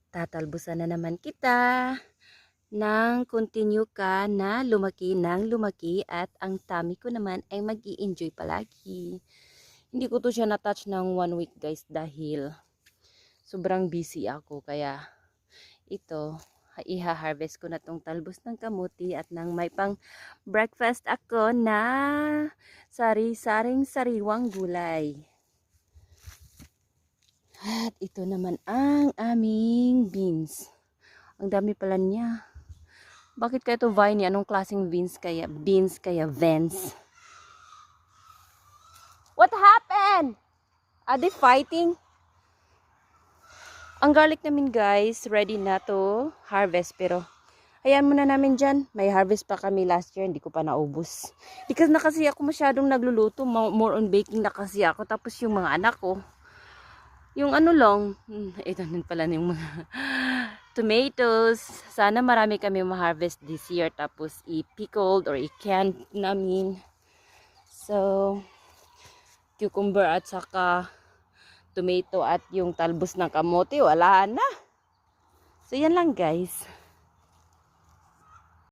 tatalbusan na naman kita ng continue ka na lumaki ng lumaki at ang tummy ko naman ay mag-i-enjoy palagi. Hindi ko to siya na-touch ng 1 week guys dahil sobrang busy ako kaya ito iha-harvest ko na tong talbos ng kamuti at nang may pang breakfast ako na sari-saring sariwang gulay. At ito naman ang aming beans. Ang dami pala niya. Bakit kaya ito vine? Anong klaseng beans kaya? Beans kaya Vance? What happened? Are they fighting? Ang garlic namin guys, ready na to harvest. Pero, ayan muna namin dyan. May harvest pa kami last year, hindi ko pa naubos. Because na kasi ako masyadong nagluluto, more on baking na kasi ako. Tapos yung mga anak ko, yung ano lang, ito nun pala yung mga tomatoes. Sana marami kami ma-harvest this year. Tapos i-pickled or i-canned namin. So, cucumber at saka tomato at yung talbos ng kamote, wala na. So, yan lang guys.